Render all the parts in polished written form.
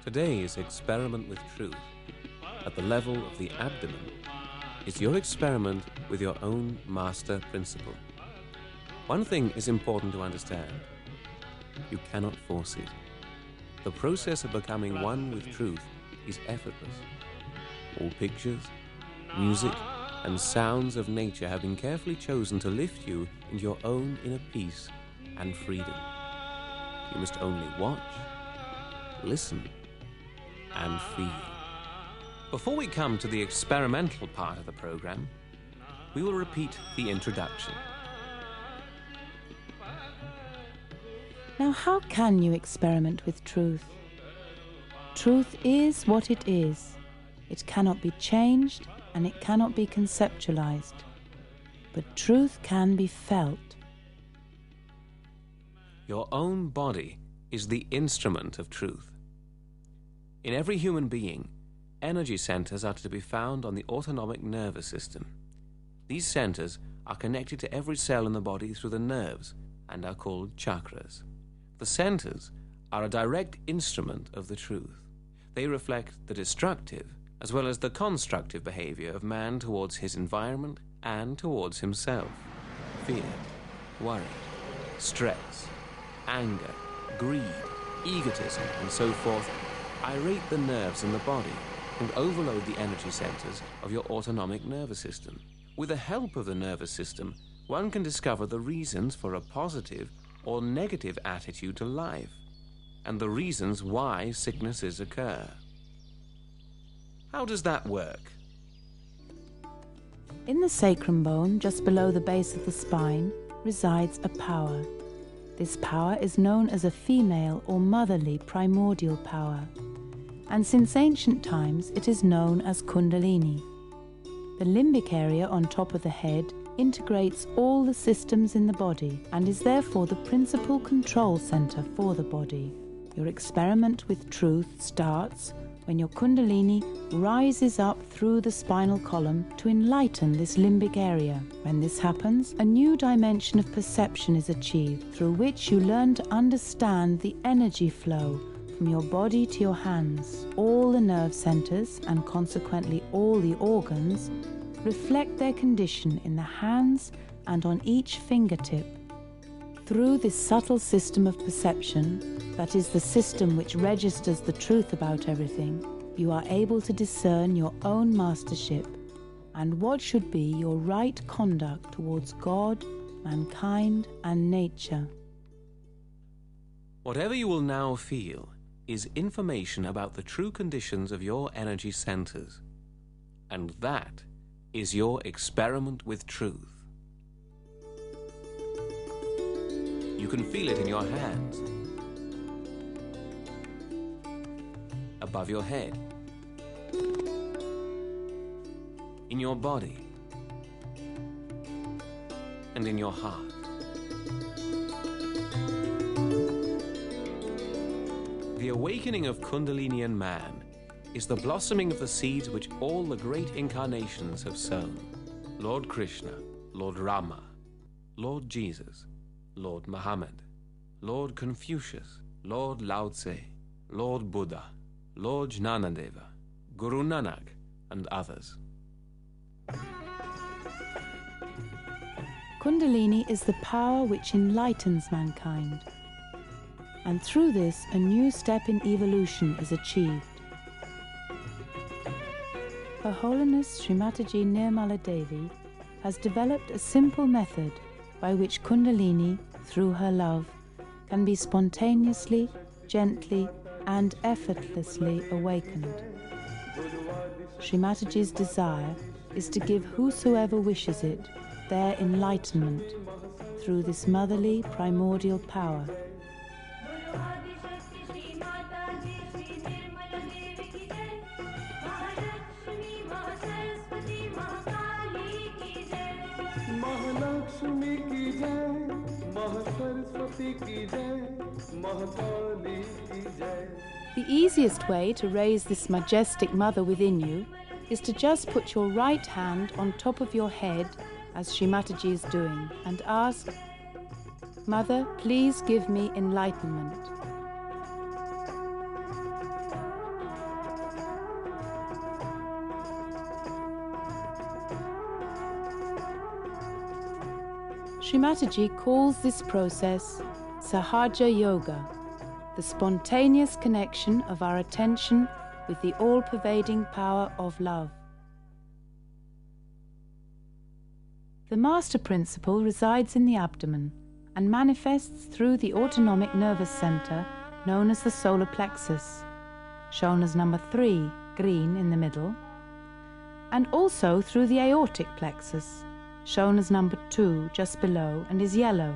Today's experiment with truth, at the level of the abdomen, is your experiment with your own master principle. One thing is important to understand. You cannot force it. The process of becoming one with truth is effortless. All pictures, music, and sounds of nature have been carefully chosen to lift you into your own inner peace and freedom. You must only watch, listen, and feel. Before we come to the experimental part of the program, we will repeat the introduction. Now, how can you experiment with truth? Truth is what it is. It cannot be changed and it cannot be conceptualized. But truth can be felt. Your own body is the instrument of truth. In every human being, energy centers are to be found on the autonomic nervous system. These centers are connected to every cell in the body through the nerves and are called chakras. The centers are a direct instrument of the truth. They reflect the destructive as well as the constructive behavior of man towards his environment and towards himself. Fear, worry, stress, anger, greed, egotism, and so forth irate the nerves in the body and overload the energy centers of your autonomic nervous system. With the help of the nervous system, one can discover the reasons for a positive or negative attitude to life, and the reasons why sicknesses occur. How does that work? In the sacrum bone, just below the base of the spine, resides a power. This power is known as a female or motherly primordial power, and since ancient times it is known as Kundalini. The limbic area on top of the head integrates all the systems in the body and is therefore the principal control center for the body. Your experiment with truth starts when your Kundalini rises up through the spinal column to enlighten this limbic area. When this happens, a new dimension of perception is achieved through which you learn to understand the energy flow from your body to your hands. All the nerve centers, and consequently all the organs, reflect their condition in the hands and on each fingertip. Through this subtle system of perception, that is the system which registers the truth about everything, you are able to discern your own mastership and what should be your right conduct towards God, mankind, and nature. Whatever you will now feel is information about the true conditions of your energy centers, and that is your experiment with truth. You can feel it in your hands, above your head, in your body, and in your heart. The awakening of Kundalini in man is the blossoming of the seeds which all the great incarnations have sown. Lord Krishna, Lord Rama, Lord Jesus, Lord Muhammad, Lord Confucius, Lord Lao Tse, Lord Buddha, Lord Jnanadeva, Guru Nanak, and others. Kundalini is the power which enlightens mankind, and through this a new step in evolution is achieved. Her Holiness Srimataji Nirmala Devi has developed a simple method by which Kundalini, through her love, can be spontaneously, gently, and effortlessly awakened. Srimataji's desire is to give whosoever wishes it their enlightenment through this motherly primordial power. The easiest way to raise this majestic mother within you is to just put your right hand on top of your head, as Srimataji is doing, and ask, "Mother, please give me enlightenment." Sri Mataji calls this process Sahaja Yoga, the spontaneous connection of our attention with the all-pervading power of love. The master principle resides in the abdomen and manifests through the autonomic nervous center known as the solar plexus, shown as number 3, green in the middle, and also through the aortic plexus, shown as number 2 just below and is yellow.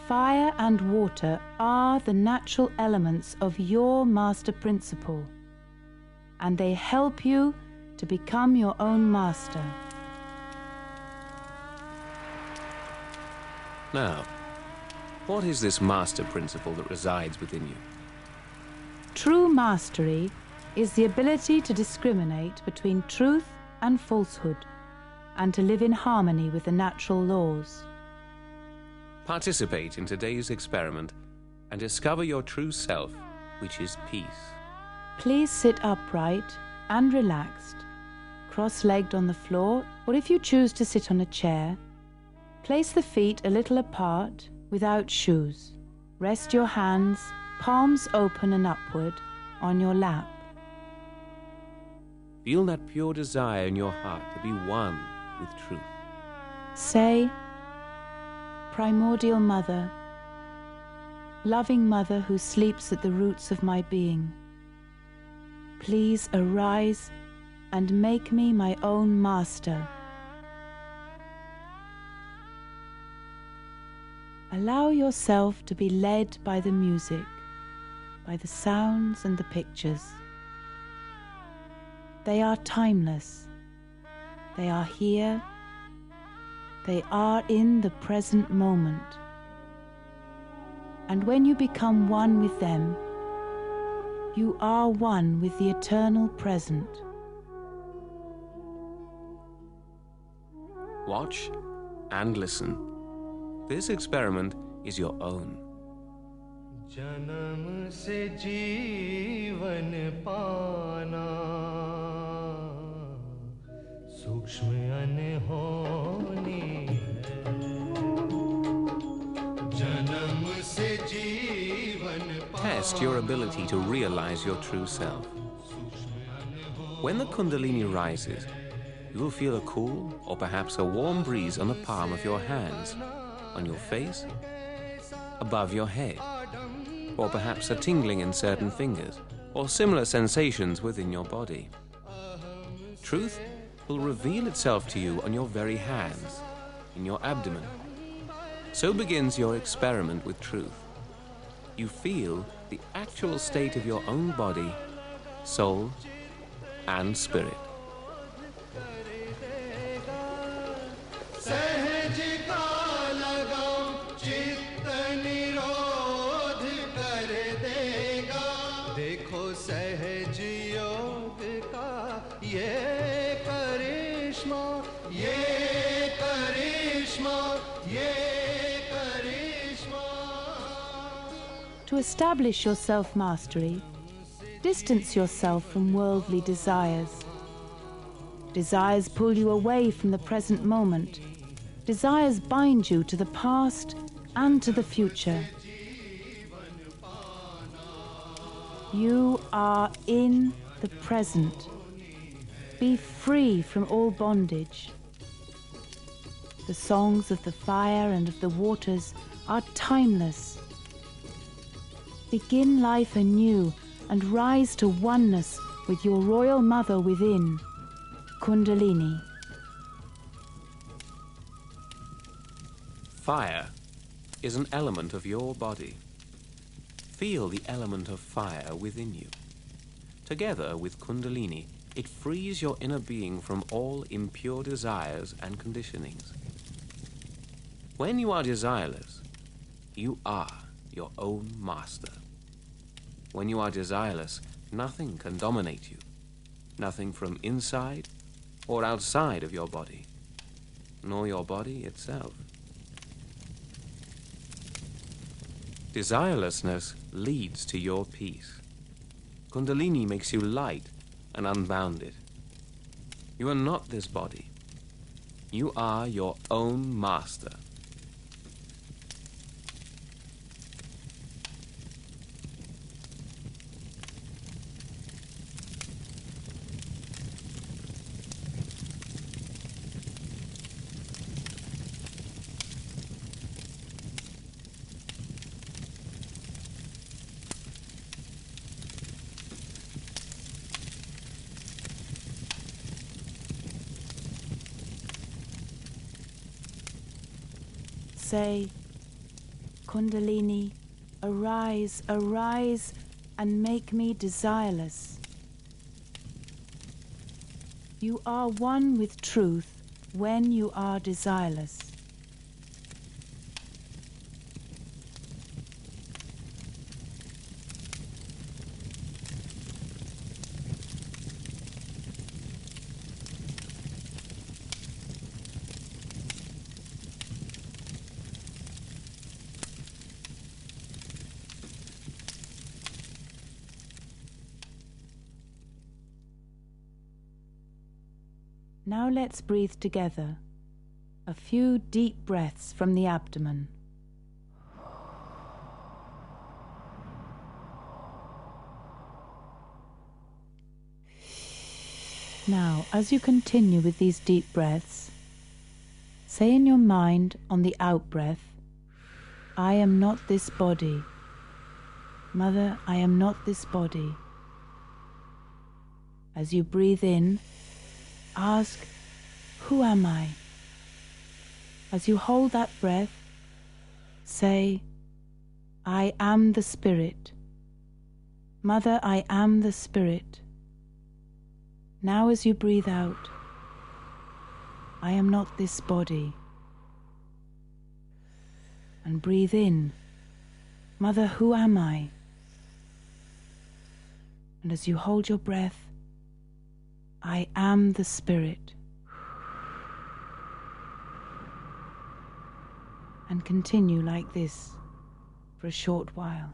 Fire and water are the natural elements of your master principle, and they help you to become your own master. Now, what is this master principle that resides within you? True mastery is the ability to discriminate between truth and falsehood, and to live in harmony with the natural laws. Participate in today's experiment and discover your true self, which is peace. Please sit upright and relaxed, cross-legged on the floor, or if you choose to sit on a chair, place the feet a little apart without shoes. Rest your hands, palms open and upward, on your lap. Feel that pure desire in your heart to be one with truth. Say, Primordial Mother, loving Mother who sleeps at the roots of my being, please arise and make me my own master. Allow yourself to be led by the music, by the sounds and the pictures. They are timeless. They are here. They are in the present moment. And when you become one with them, you are one with the eternal present. Watch and listen. This experiment is your own. जन्म से जीवन पाना सूक्ष्म अनहोनी है जन्म से जीवन पाना. Test your ability to realize your true self. When the Kundalini rises, you will feel a cool or perhaps a warm breeze on the palm of your hands, on your face, above your head, or perhaps a tingling in certain fingers, or similar sensations within your body. Truth will reveal itself to you on your very hands, in your abdomen. So begins your experiment with truth. You feel the actual state of your own body, soul, and spirit. To establish your self-mastery, distance yourself from worldly desires. Desires pull you away from the present moment. Desires bind you to the past and to the future. You are in the present. Be free from all bondage. The songs of the fire and of the waters are timeless. Begin life anew and rise to oneness with your royal mother within, Kundalini. Fire is an element of your body. Feel the element of fire within you. Together with Kundalini, it frees your inner being from all impure desires and conditionings. When you are desireless, you are your own master. When you are desireless, nothing can dominate you. Nothing from inside or outside of your body, nor your body itself. Desirelessness leads to your peace. Kundalini makes you light and unbounded. You are not this body. You are your own master. Say, Kundalini, arise, arise, and make me desireless. You are one with truth when you are desireless. Now let's breathe together. A few deep breaths from the abdomen. Now, as you continue with these deep breaths, say in your mind on the out-breath, I am not this body. Mother, I am not this body. As you breathe in, ask, who am I? As you hold that breath, say, I am the Spirit. Mother, I am the Spirit. Now as you breathe out, I am not this body. And breathe in, Mother, who am I? And as you hold your breath, I am the Spirit. And continue like this for a short while.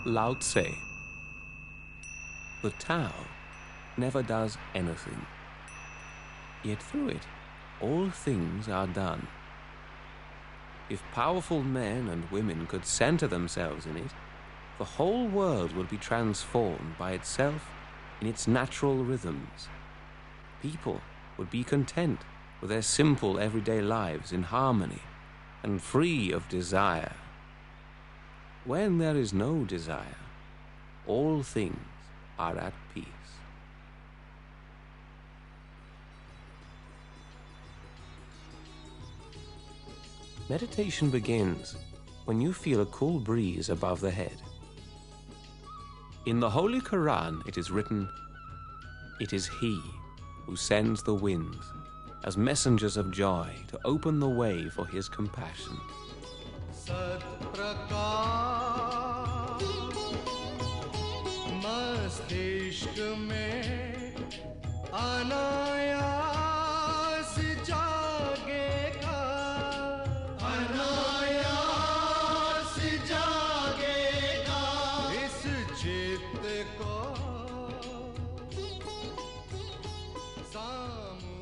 Lao Tse. The Tao never does anything, yet through it all things are done. If powerful men and women could center themselves in it, the whole world would be transformed by itself in its natural rhythms. People would be content with their simple everyday lives in harmony and free of desire. When there is no desire, all things are at peace. Meditation begins when you feel a cool breeze above the head. In the Holy Quran it is written, "It is He who sends the winds as messengers of joy to open the way for His compassion." सत प्रकाश मस्तिष्क में अनायास जा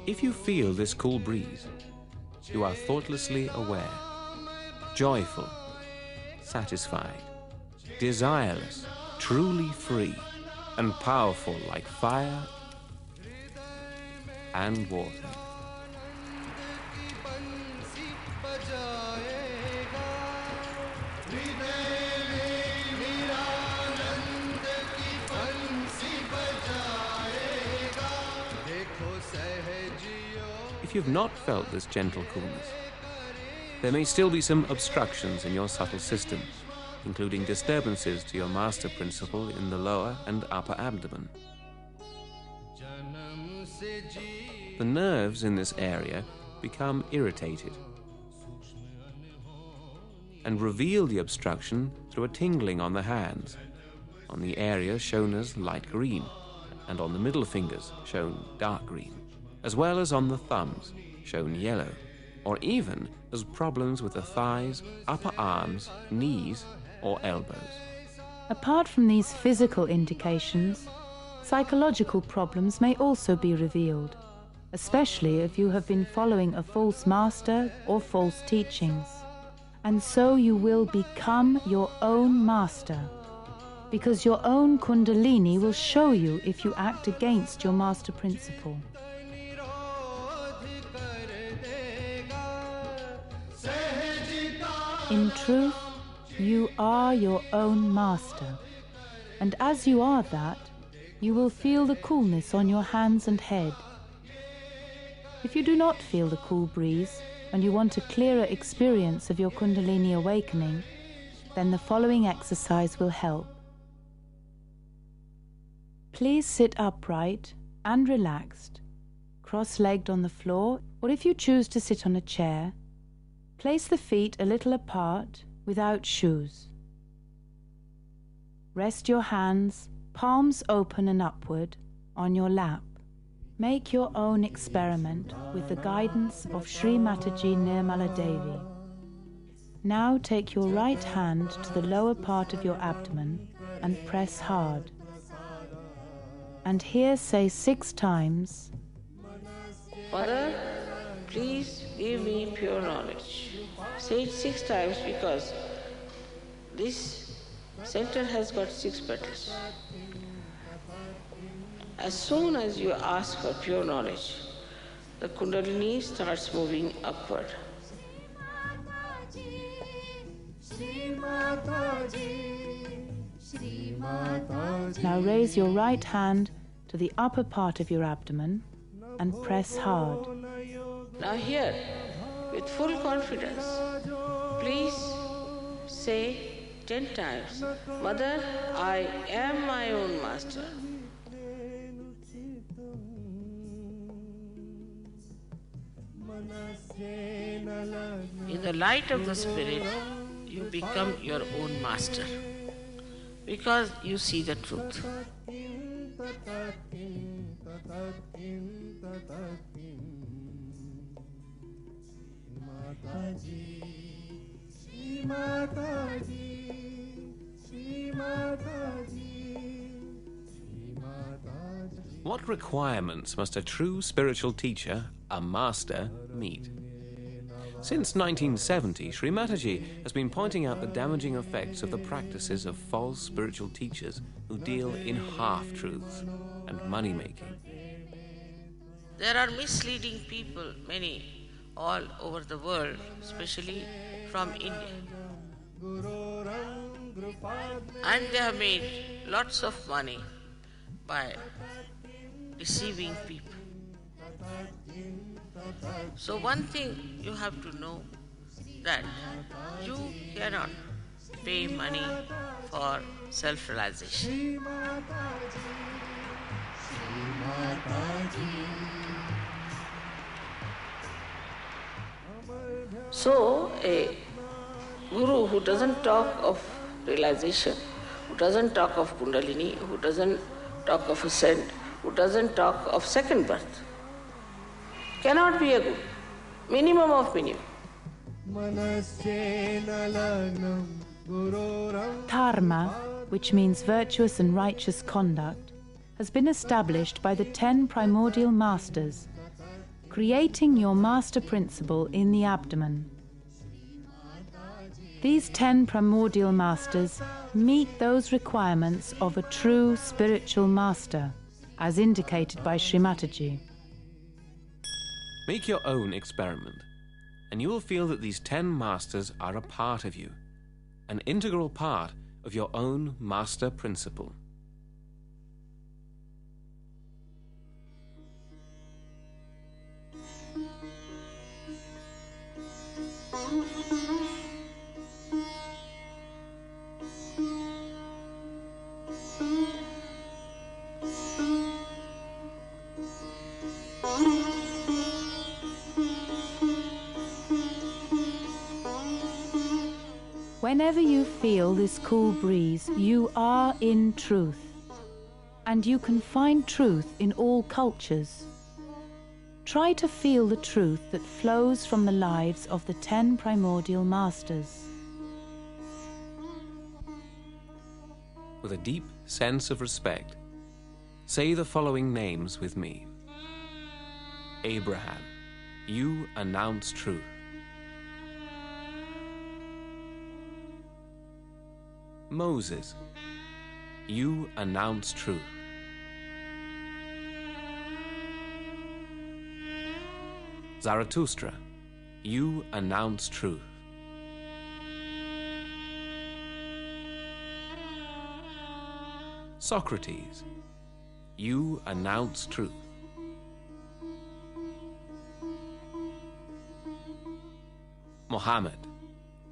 If you feel this cool breeze, you are thoughtlessly aware, joyful, satisfied, desireless, truly free, and powerful like fire and water. If you've not felt this gentle coolness, there may still be some obstructions in your subtle system, including disturbances to your master principle in the lower and upper abdomen. The nerves in this area become irritated and reveal the obstruction through a tingling on the hands, on the area shown as light green, and on the middle fingers shown dark green, as well as on the thumbs shown yellow, or even as problems with the thighs, upper arms, knees, or elbows. Apart from these physical indications, psychological problems may also be revealed, especially if you have been following a false master or false teachings. And so you will become your own master, because your own Kundalini will show you if you act against your master principle. In truth, you are your own master, and as you are that, you will feel the coolness on your hands and head. If you do not feel the cool breeze, and you want a clearer experience of your Kundalini awakening, then the following exercise will help. Please sit upright and relaxed, cross-legged on the floor, or if you choose to sit on a chair, place the feet a little apart without shoes. Rest your hands, palms open and upward, on your lap. Make your own experiment with the guidance of Sri Mataji Nirmala Devi. Now take your right hand to the lower part of your abdomen and press hard. And here say 6 times, Mother, please give me pure knowledge. Say it 6 times because this center has got 6 petals. As soon as you ask for pure knowledge, the Kundalini starts moving upward. Now raise your right hand to the upper part of your abdomen and press hard. Now here, with full confidence, please say 10 times, Mother, I am my own master. In the light of the Spirit, you become your own master because you see the truth. What requirements must a true spiritual teacher, a master, meet? Since 1970, Sri Mataji has been pointing out the damaging effects of the practices of false spiritual teachers who deal in half-truths and money-making. There are misleading people, many, all over the world, especially from India. And they have made lots of money by deceiving people. So one thing you have to know, that you cannot pay money for self-realization. So a guru who doesn't talk of realization, who doesn't talk of Kundalini, who doesn't talk of ascent, who doesn't talk of second birth, cannot be a guru. Minimum of minimum. Dharma, which means virtuous and righteous conduct, has been established by the 10 primordial masters, creating your master principle in the abdomen. These 10 primordial masters meet those requirements of a true spiritual master, as indicated by Sri Mataji. Make your own experiment, and you will feel that these 10 masters are a part of you, an integral part of your own master principle. Whenever you feel this cool breeze, you are in truth, and you can find truth in all cultures. Try to feel the truth that flows from the lives of the 10 primordial masters. With a deep sense of respect, say the following names with me. Abraham, you announce truth. Moses, you announce truth. Zarathustra, you announce truth. Socrates, you announce truth. Muhammad,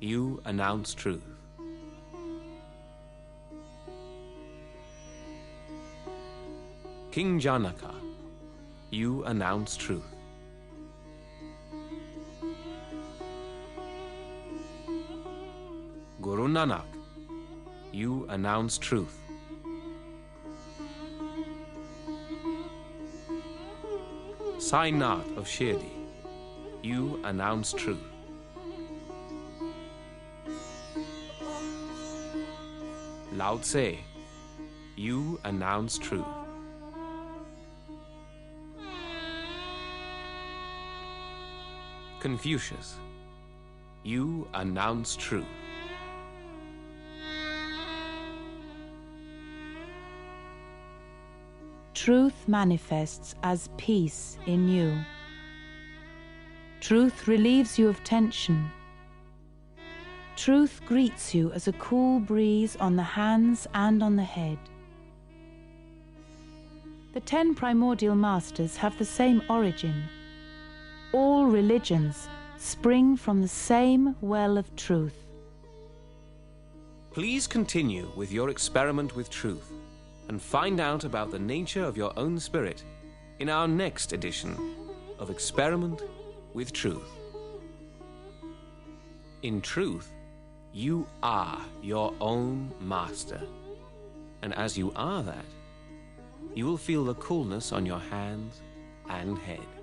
you announce truth. King Janaka, you announce truth. Guru Nanak, you announce truth. Sai Nath of Shirdi, you announce truth. Lao Tse, you announce truth. Confucius, you announce truth. Truth manifests as peace in you. Truth relieves you of tension. Truth greets you as a cool breeze on the hands and on the head. The 10 primordial masters have the same origin. All religions spring from the same well of truth. Please continue with your experiment with truth and find out about the nature of your own spirit in our next edition of Experiment with Truth. In truth, you are your own master, and as you are that, you will feel the coolness on your hands and head.